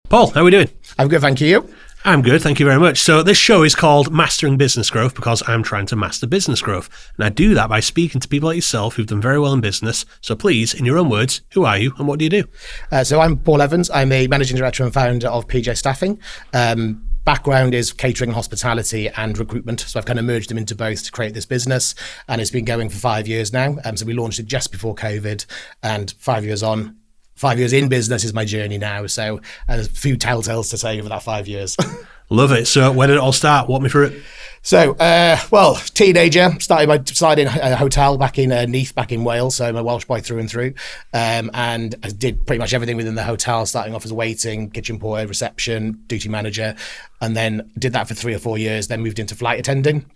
Paul, how are we doing? I'm good, thank you. I'm good, thank you very much. So this show is called Mastering Business Growth because I'm trying to master business growth. And I do that by speaking to people like yourself who've done very well in business. So please, in your own words, who are you and what do you do? So I'm Paul Evans. I'm a Managing Director and Founder of PJ Staffing. Background is catering, hospitality and recruitment. So I've kind of merged them into both to create this business. And it's been going for 5 years now. So we launched it just before COVID and 5 years on. 5 years in business is my journey now. So there's a few telltales to say over that 5 years. Love it. So where did it all start? Walk me through it. So, teenager, started in a hotel back in Neath, back in Wales. So I'm a Welsh boy through and through. And I did pretty much everything within the hotel, starting off as waiting, kitchen porter, reception, duty manager. And then did that for 3 or 4 years, then moved into flight attending.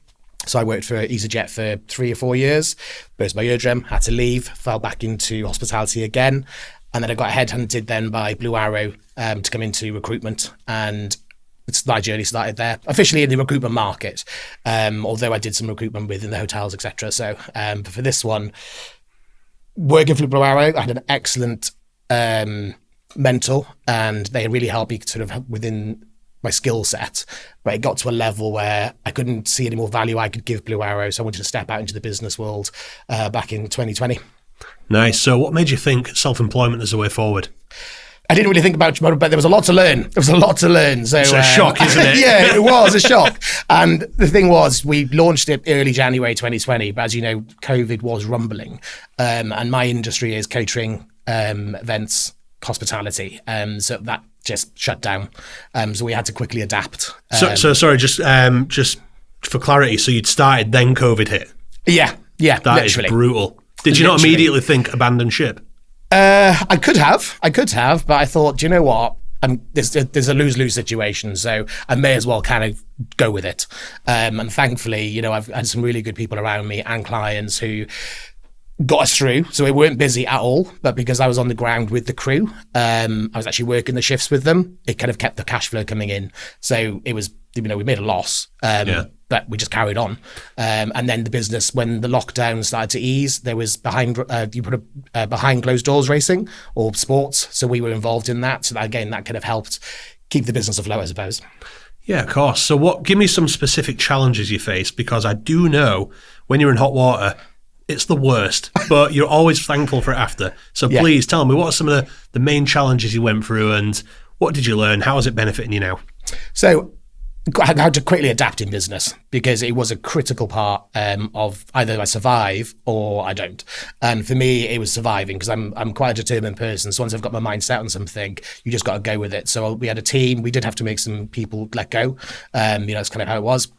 So I worked for EasyJet for 3 or 4 years, burst my eardrum, had to leave, fell back into hospitality again. And then I got headhunted then by Blue Arrow to come into recruitment, and my journey started there, officially in the recruitment market, although I did some recruitment within the hotels, etc. So but for this one, working for Blue Arrow, I had an excellent mentor, and they really helped me sort of within my skill set, but it got to a level where I couldn't see any more value I could give Blue Arrow, so I wanted to step out into the business world back in 2020. Nice. So what made you think self-employment is the way forward? I didn't really think about it, but there was a lot to learn. So it's a shock, isn't it? Yeah, it was a shock. And the thing was, we launched it early January 2020, but as you know, COVID was rumbling. And my industry is catering, events, hospitality. So that just shut down. So we had to quickly adapt. So sorry, just for clarity, so you'd started, then COVID hit? Yeah, that literally. Is brutal. Did you not immediately think abandon ship? I could have, but I thought, do you know what? There's a lose-lose situation, so I may as well kind of go with it. And thankfully, you know, I've had some really good people around me and clients who got us through. So we weren't busy at all, but because I was on the ground with the crew, I was actually working the shifts with them. It kind of kept the cash flow coming in. So it was, you know, we made a loss, but we just carried on. And then the business, when the lockdown started to ease, there was behind closed doors racing or sports. So we were involved in that. So that, again, that kind of helped keep the business afloat, I suppose. Yeah, of course. So give me some specific challenges you faced, because I do know when you're in hot water, it's the worst, but you're always thankful for it after. So please tell me, what are some of the main challenges you went through and what did you learn? How is it benefiting you now? So I had to quickly adapt in business because it was a critical part of either I survive or I don't. And for me, it was surviving because I'm quite a determined person. So once I've got my mind set on something, you just got to go with it. So we had a team. We did have to make some people let go. That's kind of how it was.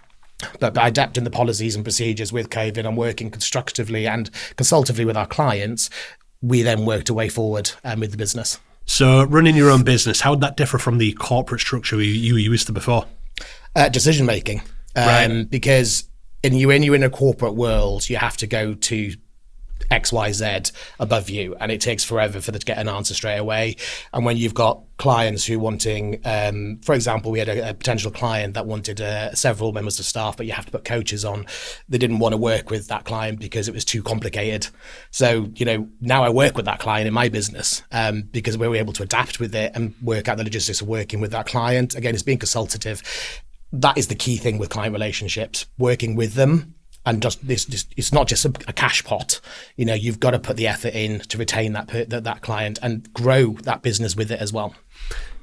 But by adapting the policies and procedures with COVID and working constructively and consultatively with our clients, we then worked a way forward with the business. So running your own business, how would that differ from the corporate structure you used to before? Decision making, right. Because when you're in a corporate world, you have to go to XYZ above you, and it takes forever for them to get an answer straight away. And when you've got clients who wanting, for example, we had a potential client that wanted several members of staff, but you have to put coaches on. They didn't want to work with that client because it was too complicated. So, you know, now I work with that client in my business because we were able to adapt with it and work out the logistics of working with that client. Again, it's being consultative. That is the key thing with client relationships, working with them. And just it's not just a cash pot. You know, you've got to put the effort in to retain that client and grow that business with it as well.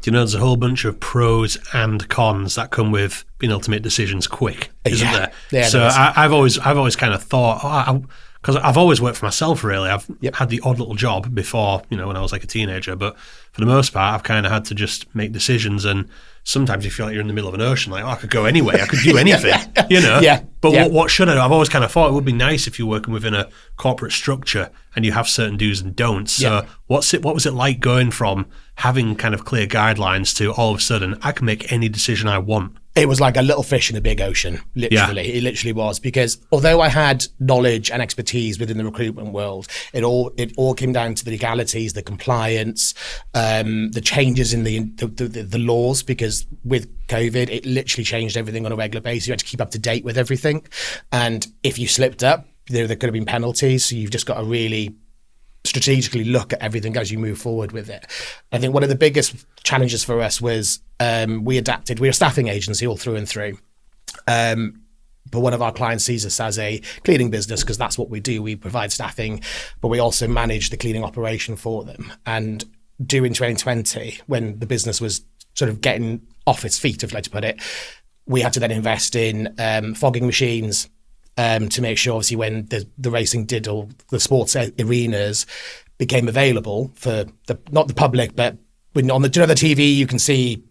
Do you know there's a whole bunch of pros and cons that come with being able to make decisions quick, isn't there? Yeah, so I've always kind of thought, because I've always worked for myself, really. I've had the odd little job before, you know, when I was like a teenager, but for the most part, I've kind of had to just make decisions. And sometimes you feel like you're in the middle of an ocean, like, I could go anyway, I could do anything, you know? Yeah. But what should I do? I've always kind of thought it would be nice if you're working within a corporate structure and you have certain do's and don'ts. So what was it like going from having kind of clear guidelines to all of a sudden, I can make any decision I want? It was like a little fish in a big ocean, literally. Yeah. It literally was, because although I had knowledge and expertise within the recruitment world, it all came down to the legalities, the compliance, the changes in the laws, because with COVID, it literally changed everything on a regular basis. You had to keep up to date with everything. And if you slipped up, there could have been penalties. So you've just got to really strategically look at everything as you move forward with it. I think one of the biggest challenges for us was we adapted. We're a staffing agency all through and through. But one of our clients sees us as a cleaning business because that's what we do. We provide staffing, but we also manage the cleaning operation for them. And during 2020, when the business was sort of getting off its feet, if I like to put it, we had to then invest in fogging machines to make sure, obviously, when the racing did, or the sports arenas became available for not the public, but when on the TV, you can see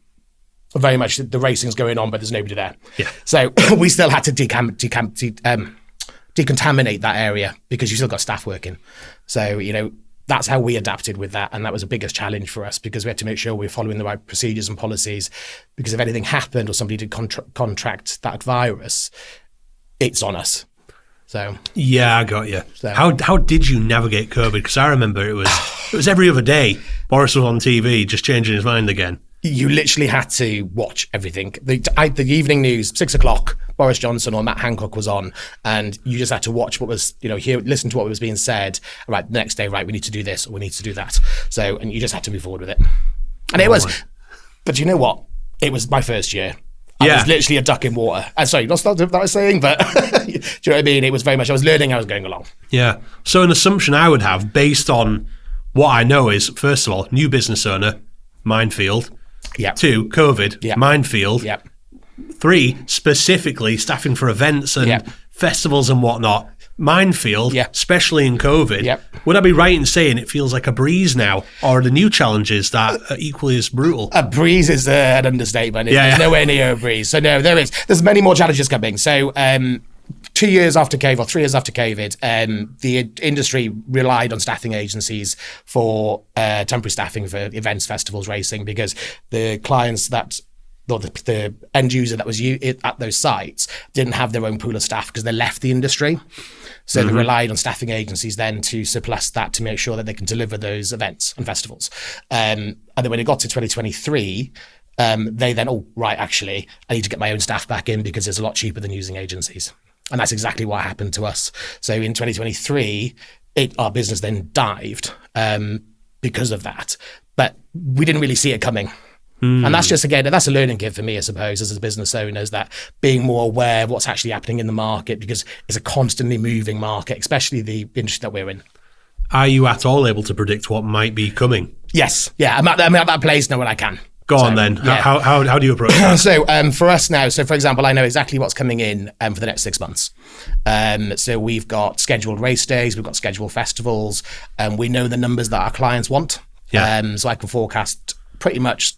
very much the racing's going on, but there's nobody there. Yeah. So we still had to decontaminate that area because you still got staff working. So, that's how we adapted with that. And that was the biggest challenge for us because we had to make sure we were following the right procedures and policies, because if anything happened or somebody did contract that virus, it's on us. So yeah, I got you. So. How did you navigate COVID? Because I remember it was every other day. Boris was on TV just changing his mind again. You literally had to watch everything. The evening news, 6:00, Boris Johnson or Matt Hancock was on, and you just had to watch what was, listen to what was being said. Right, the next day, right, we need to do this or we need to do that. So, and you just had to move forward with it. And it was, but you know what? It was my first year. I was literally a duck in water. Sorry, not that I was saying, but do you know what I mean? It was very much, I was learning, I was going along. Yeah. So an assumption I would have based on what I know is, first of all, new business owner, minefield. Yeah. 2, COVID, minefield. Yeah. 3, specifically staffing for events and festivals and whatnot. Minefield, especially in COVID. Yeah. Would I be right in saying it feels like a breeze now, or are the new challenges that are equally as brutal? A breeze is an understatement. There's nowhere near a breeze. So no, there's many more challenges coming. So 2 years after COVID, or 3 years after COVID, the industry relied on staffing agencies for temporary staffing for events, festivals, racing, because the clients the end user that was at those sites didn't have their own pool of staff because they left the industry. So they relied on staffing agencies then to surplus that to make sure that they can deliver those events and festivals. And then when it got to 2023, they then, actually, I need to get my own staff back in because it's a lot cheaper than using agencies. And that's exactly what happened to us. So in 2023, our business then dived because of that. But we didn't really see it coming. And that's just, again, that's a learning curve for me, I suppose, as a business owner, is that being more aware of what's actually happening in the market, because it's a constantly moving market, especially the industry that we're in. Are you at all able to predict what might be coming? Yes. Yeah, I'm at that place now when I can. Go on then. Yeah. How do you approach that? So for us now, for example, I know exactly what's coming in for the next 6 months. So we've got scheduled race days, we've got scheduled festivals, and we know the numbers that our clients want. Yeah. So I can forecast pretty much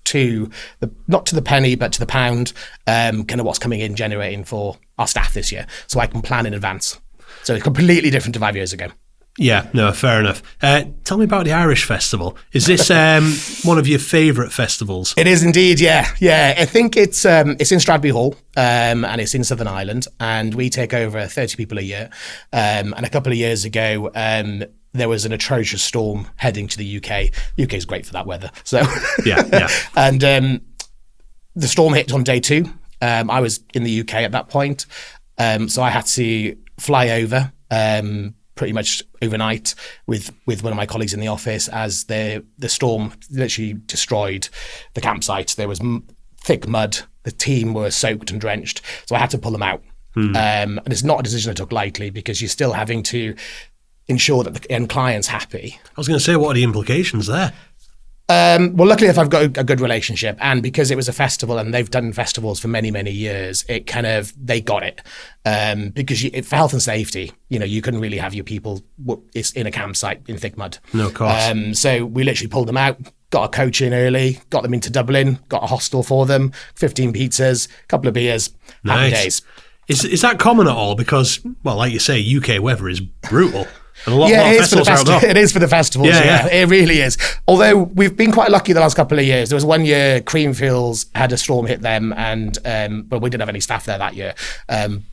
not to the penny, but to the pound, kind of what's coming in generating for our staff this year. So I can plan in advance. So it's completely different to 5 years ago. Yeah, no, fair enough. Tell me about the Irish Festival. Is this one of your favourite festivals? It is indeed, yeah. I think it's in Stradby Hall, and it's in Southern Ireland, and we take over 30 people a year. And a couple of years ago, there was an atrocious storm heading to the UK. UK is great for that weather. So yeah. And the storm hit on day 2. I was in the UK at that point, so I had to fly over pretty much overnight with one of my colleagues in the office, as the storm literally destroyed the campsite. There was thick mud. The team were soaked and drenched, so I had to pull them out. And it's not a decision I took lightly, because you're still having to ensure that the end client's happy. I was going to say, what are the implications there? Well, luckily, if I've got a good relationship, and because it was a festival and they've done festivals for many, many years, they got it. Because for health and safety, you couldn't really have your people in a campsite in thick mud. No, of course. So we literally pulled them out, got a coach in early, got them into Dublin, got a hostel for them, 15 pizzas, a couple of beers, happy days. Is that common at all? Because, well, like you say, UK weather is brutal. And a lot of festivals it is for the festivals. Yeah, it really is. Although we've been quite lucky the last couple of years. There was one year Creamfields had a storm hit them, and but we didn't have any staff there that year.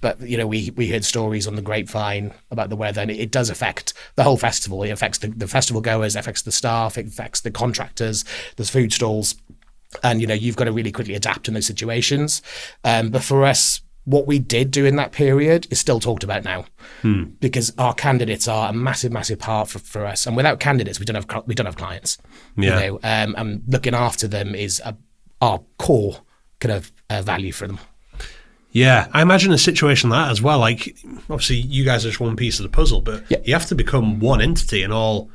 But we heard stories on the grapevine about the weather, and it does affect the whole festival. It affects the festival goers, it affects the staff, it affects the contractors, there's food stalls, and you've got to really quickly adapt in those situations. But for us, what we did during that period is still talked about now, because our candidates are a massive, massive part for us. And without candidates, we don't have clients. Yeah. You know, and looking after them is our core kind of value for them. Yeah, I imagine a situation like that as well. Like, obviously, you guys are just one piece of the puzzle, but you have to become one entity and all.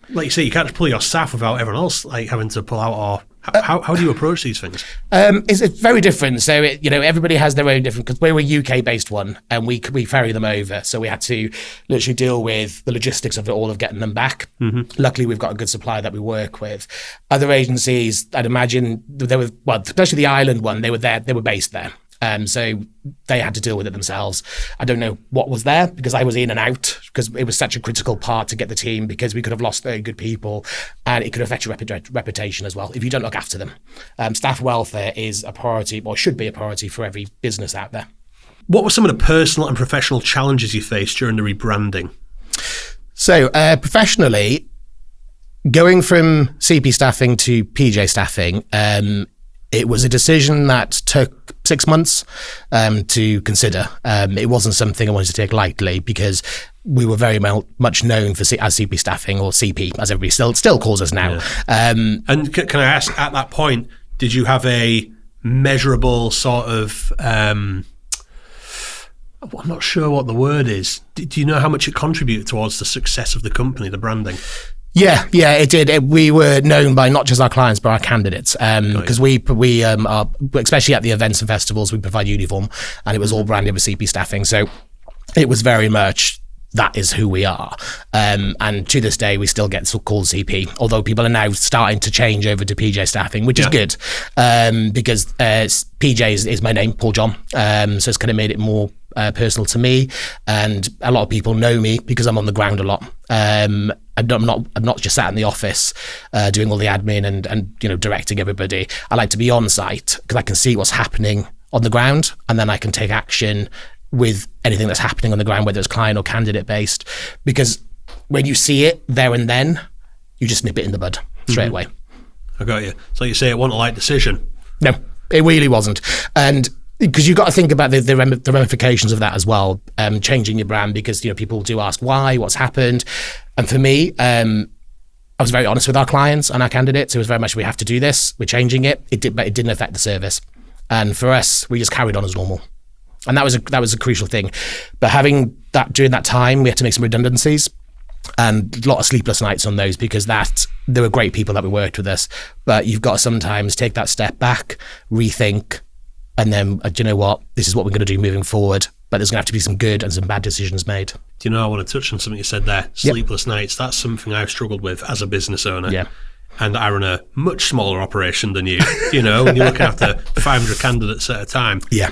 Like you say, you can't just pull your staff without everyone else like having to pull out. Or how do you approach these things? It's very different. So everybody has their own different, because we're a UK based one and we ferry them over. So we had to literally deal with the logistics of it all, of getting them back. Mm-hmm. Luckily, we've got a good supplier that we work with. Other agencies, I'd imagine they were, well, especially the Ireland one, they were based there. So they had to deal with it themselves. I don't know what was there, because I was in and out, because it was such a critical part to get the team, because we could have lost 30 good people and it could affect your reputation as well if you don't look after them. Staff welfare is a priority, or should be a priority, for every business out there. What were some of the personal and professional challenges you faced during the rebranding? So professionally, going from CP staffing to PJ staffing, it was a decision that took 6 months to consider. It wasn't something I wanted to take lightly, because we were very much known for as CP staffing, or CP, as everybody still calls us now. Yeah. And can I ask, at that point, did you have a measurable sort of, I'm not sure what the word is. Do you know how much it contributed towards the success of the company, the branding? Yeah, it did. We were known by not just our clients, but our candidates, because we are, especially at the events and festivals, we provide uniform, and it was all branded with CP staffing. So it was very much, that is who we are. And to this day, we still get called CP, although people are now starting to change over to PJ staffing, which is good, because PJ is my name, Paul John. So it's kind of made it more personal to me, and a lot of people know me because I'm on the ground a lot. I'm not just sat in the office doing all the admin and directing everybody. I like to be on site, because I can see what's happening on the ground, and then I can take action with anything that's happening on the ground, whether it's client or candidate based. Because when you see it there and then, you just nip it in the bud straight away. I got you. So you say it wasn't a light decision? No, it really wasn't. And because you've got to think about the ramifications of that as well, changing your brand, because people do ask why, what's happened. And for me, I was very honest with our clients and our candidates. It was very much, we have to do this, we're changing it. But it didn't affect the service. And for us, we just carried on as normal. And that was a crucial thing. But during that time, we had to make some redundancies, and a lot of sleepless nights on those, because there were great people that we worked with us. But you've got to sometimes take that step back, rethink, and then, do you know what? This is what we're going to do moving forward. But there's going to have to be some good and some bad decisions made. Do you know, I want to touch on something you said there, sleepless nights. That's something I've struggled with as a business owner. Yeah. And I run a much smaller operation than you, when you're looking after 500 candidates at a time. Yeah.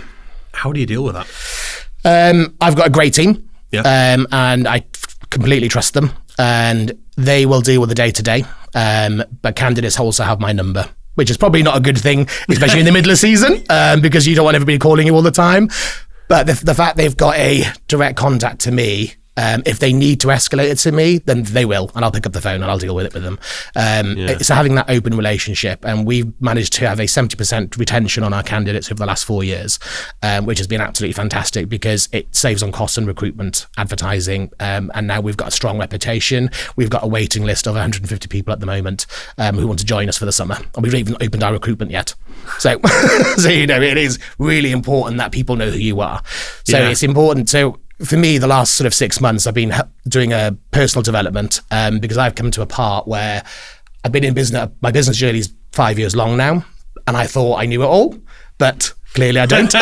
How do you deal with that? I've got a great team, and I completely trust them, and they will deal with the day-to-day. But candidates also have my number, which is probably not a good thing, especially in the middle of season, because you don't want everybody calling you all the time. But the fact they've got a direct contact to me, if they need to escalate it to me, then they will, and I'll pick up the phone and I'll deal with it with them. So having that open relationship, and we've managed to have a 70% retention on our candidates over the last 4 years, which has been absolutely fantastic, because it saves on costs and recruitment, advertising, and now we've got a strong reputation. We've got a waiting list of 150 people at the moment who want to join us for the summer, and we've not even opened our recruitment yet. So, it is really important that people know who you are. So it's important. So for me, the last sort of 6 months, I've been doing a personal development, because I've come to a part where I've been in business. My business journey is 5 years long now, and I thought I knew it all, but clearly I don't.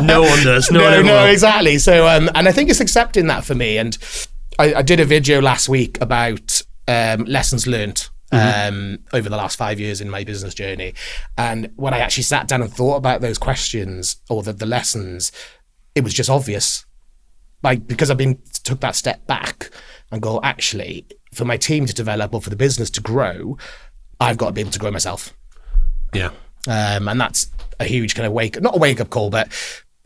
No one does. No, exactly. So, and I think it's accepting that for me. And I did a video last week about lessons learned over the last 5 years in my business journey. And when I actually sat down and thought about those questions, or the lessons, it was just obvious. Because took that step back and go, actually, for my team to develop, or for the business to grow, I've got to be able to grow myself. Yeah. And that's a huge kind of not a wake up call, but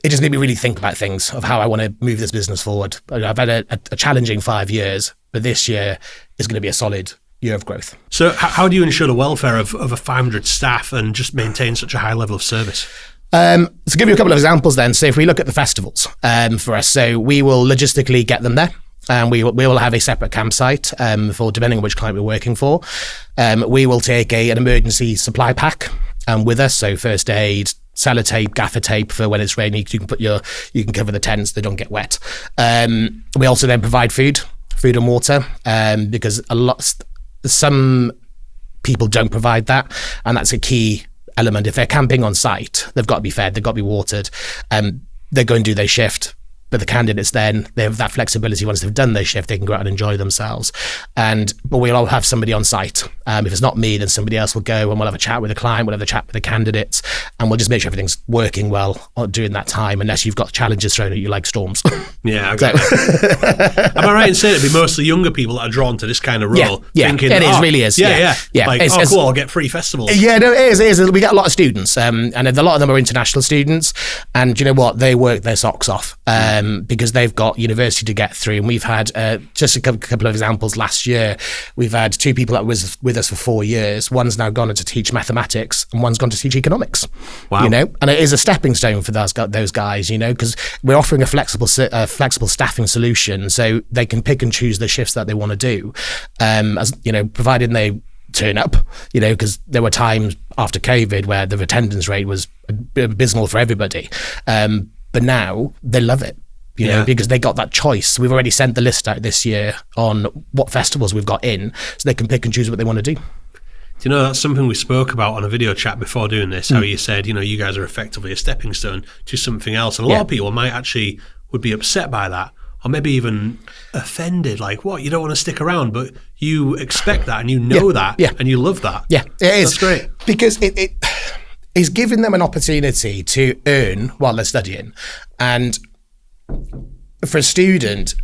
it just made me really think about things of how I want to move this business forward. I've had a challenging 5 years, but this year is going to be a solid year of growth. So how do you ensure the welfare of a 500 staff and just maintain such a high level of service? To give you a couple of examples then, so if we look at the festivals for us, so we will logistically get them there. And we will have a separate campsite for depending on which client we're working for. We will take an emergency supply pack with us, so first aid, sellotape, gaffer tape for when it's raining. You can cover the tents; they don't get wet. We also then provide food and water because some people don't provide that, and that's a key element. If they're camping on site, they've got to be fed, they've got to be watered. They're going to do their shift. But the candidates then, they have that flexibility. Once they've done their shift, they can go out and enjoy themselves. But we'll all have somebody on site. If it's not me, then somebody else will go and we'll have a chat with the client, we'll have a chat with the candidates, and we'll just make sure everything's working well during that time, unless you've got challenges thrown at you like storms. Yeah, okay. Am I right in saying it'd be mostly younger people that are drawn to this kind of role? Yeah, thinking, it really is. Yeah. Like, cool, I'll get free festivals. Yeah, no, it is. We get a lot of students, and a lot of them are international students, and you know what? They work their socks off. Because they've got university to get through. And we've had just a couple of examples last year. We've had 2 people that was with us for 4 years. One's now gone to teach mathematics and one's gone to teach economics. Wow. You know, and it is a stepping stone for those guys, you know, because we're offering a flexible staffing solution so they can pick and choose the shifts that they want to do. As you know, provided they turn up, you know, because there were times after COVID where the attendance rate was abysmal for everybody. But now they love it, you know, because they got that choice. We've already sent the list out this year on what festivals we've got in, so they can pick and choose what they want to do. Do you know, that's something we spoke about on a video chat before doing this, how you said, you know, you guys are effectively a stepping stone to something else. And a lot of people would be upset by that, or maybe even offended, like, what, you don't want to stick around, but you expect that and you know that and you love that. Yeah, it is. That's great. Because it is giving them an opportunity to earn while they're studying. And for a student,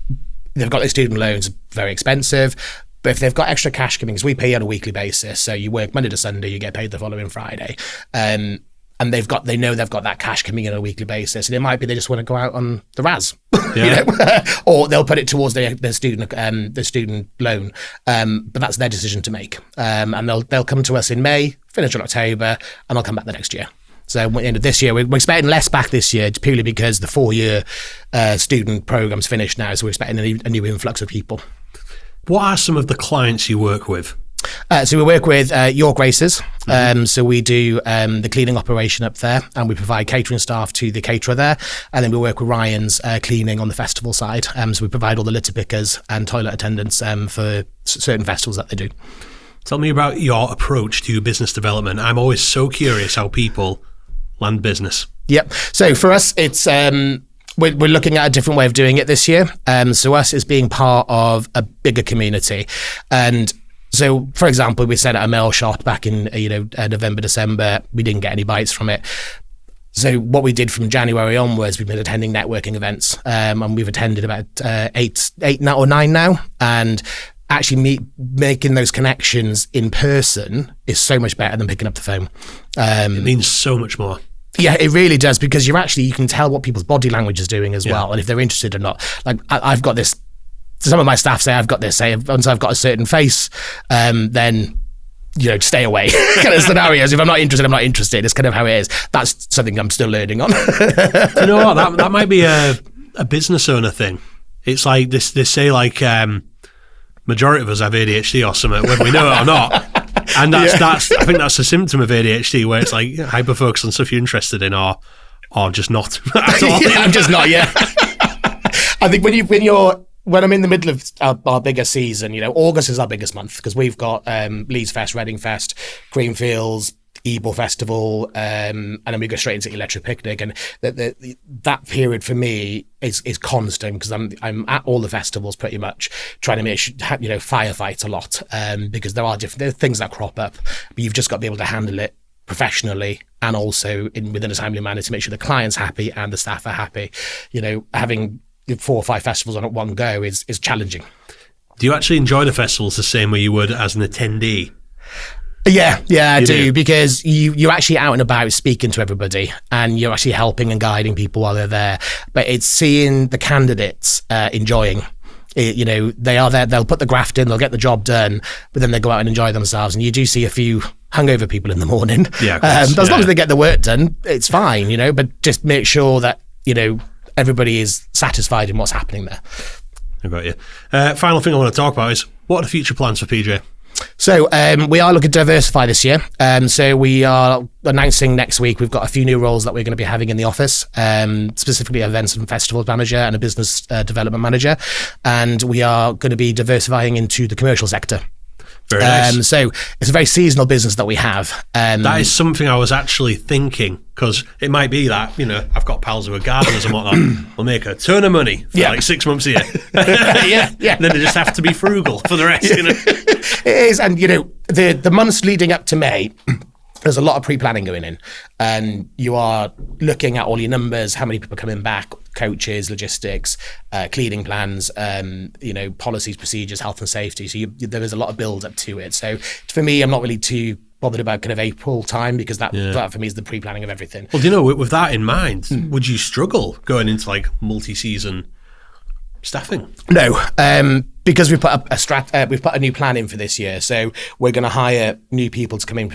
they've got their student loans, very expensive. But if they've got extra cash coming, because we pay on a weekly basis, so you work Monday to Sunday, you get paid the following Friday. And they know they've got that cash coming in on a weekly basis, and it might be they just want to go out on the RAS, you know? Or they'll put it towards their student loan. But that's their decision to make, and they'll come to us in May, finish in October, and I'll come back the next year. So at the end of this year, we're expecting less back this year purely because the 4-year student program's finished now, so we're expecting a new influx of people. What are some of the clients you work with? So we work with York Races. So we do the cleaning operation up there, and we provide catering staff to the caterer there. And then we work with Ryan's cleaning on the festival side. So we provide all the litter pickers and toilet attendants for certain festivals that they do. Tell me about your approach to business development. I'm always so curious how people land business. Yep. So for us, it's we're looking at a different way of doing it this year. So us is being part of a bigger community. And so, for example, we set out a mail shot back in November, December. We didn't get any bites from it. So what we did from January onwards, we've been attending networking events, and we've attended about 8 now or 9 now. And actually making those connections in person is so much better than picking up the phone. It means so much more. Yeah, it really does, because you can tell what people's body language is doing as well, and if they're interested or not. Like I've got this. Some of my staff say I've got this. Say once I've got a certain face, then stay away kind of scenarios. If I'm not interested, I'm not interested. It's kind of how it is. That's something I'm still learning on. You know what? That might be a business owner thing. It's like this. They say like majority of us have ADHD or something, whether we know it or not. And that's I think that's a symptom of ADHD, where it's like hyper focus on stuff you're interested in, or just not at all. I'm just not. Yeah. I think when I'm in the middle of our bigger season, August is our biggest month because we've got Leeds Fest, Reading Fest, Creamfields, Ebor Festival, and then we go straight into Electric Picnic. And that period for me is constant because I'm at all the festivals pretty much, trying to make firefight a lot because there are things that crop up, but you've just got to be able to handle it professionally and also within a timely manner to make sure the client's happy and the staff are happy. Having 4 or 5 festivals on at one go is challenging. Do you actually enjoy the festivals the same way you would as an attendee? Yeah, I do, because you're actually out and about speaking to everybody and you're actually helping and guiding people while they're there. But it's seeing the candidates enjoying. They are there, they'll put the graft in, they'll get the job done, but then they go out and enjoy themselves. And you do see a few hungover people in the morning. Yeah, of course, as long as they get the work done, it's fine, you know, but just make sure that, you know, everybody is satisfied in what's happening there. I got you. Final thing I want to talk about is, what are the future plans for PJ? So we are looking to diversify this year. So we are announcing next week we've got a few new roles that we're going to be having in the office, specifically events and festivals manager and a business development manager. And we are going to be diversifying into the commercial sector. Very nice. So it's a very seasonal business that we have. That is something I was actually thinking, because it might be that, you know, I've got pals who are gardeners and whatnot. We'll make a ton of money for like 6 months a year. yeah. Then they just have to be frugal for the rest, you know. It is. And, you know, the months leading up to May, there's a lot of pre-planning going in, and you are looking at all your numbers, how many people are coming back, coaches, logistics, cleaning plans, you know, policies, procedures, health and safety. So there is a lot of build up to it. So for me, I'm not really too bothered about kind of April time, because that for me is the pre-planning of everything. Well, do you know, with that in mind, would you struggle going into like multi-season staffing? No, because we've put we've put a new plan in for this year. So we're going to hire new people to come in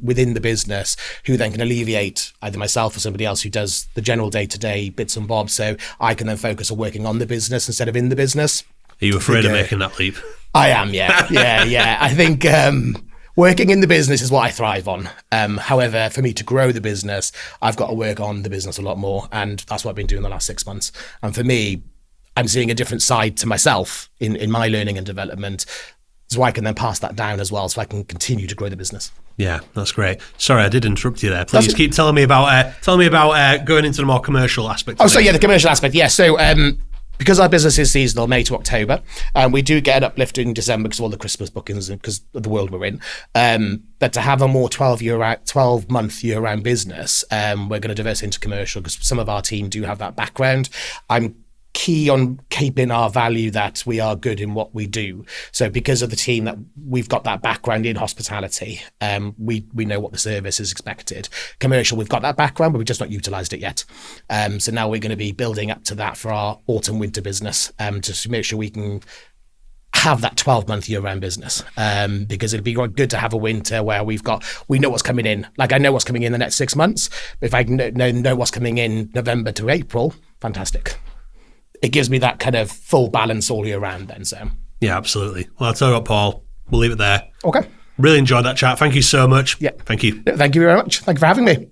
within the business, who then can alleviate either myself or somebody else who does the general day-to-day bits and bobs. So I can then focus on working on the business instead of in the business. Are you afraid of making that leap? I am, yeah. I think working in the business is what I thrive on. However, for me to grow the business, I've got to work on the business a lot more, and that's what I've been doing the last 6 months. And for me, I'm seeing a different side to myself in my learning and development, so I can then pass that down as well, so I can continue to grow the business. Yeah, that's great. Sorry, I did interrupt you there. Please keep telling me about going into the more commercial aspect. The commercial aspect. Yeah, so because our business is seasonal, May to October, we do get an uplift in December because of all the Christmas bookings and because of the world we're in. But to have a more 12-month year-round business, we're going to diversify into commercial, because some of our team do have that background. I'm key on keeping our value that we are good in what we do. So because of the team that we've got that background in hospitality, we know what the service is expected. Commercial, we've got that background, but we've just not utilised it yet. So now we're going to be building up to that for our autumn winter business, to make sure we can have that 12-month year-round business, because it'd be good to have a winter where we know what's coming in. Like, I know what's coming in the next 6 months, but if I know what's coming in November to April, fantastic. It gives me that kind of full balance all year round then. So yeah, absolutely. Well, I'll tell you what, Paul, we'll leave it there. Okay. Really enjoyed that chat. Thank you so much. Yeah. Thank you. Thank you very much. Thank you for having me.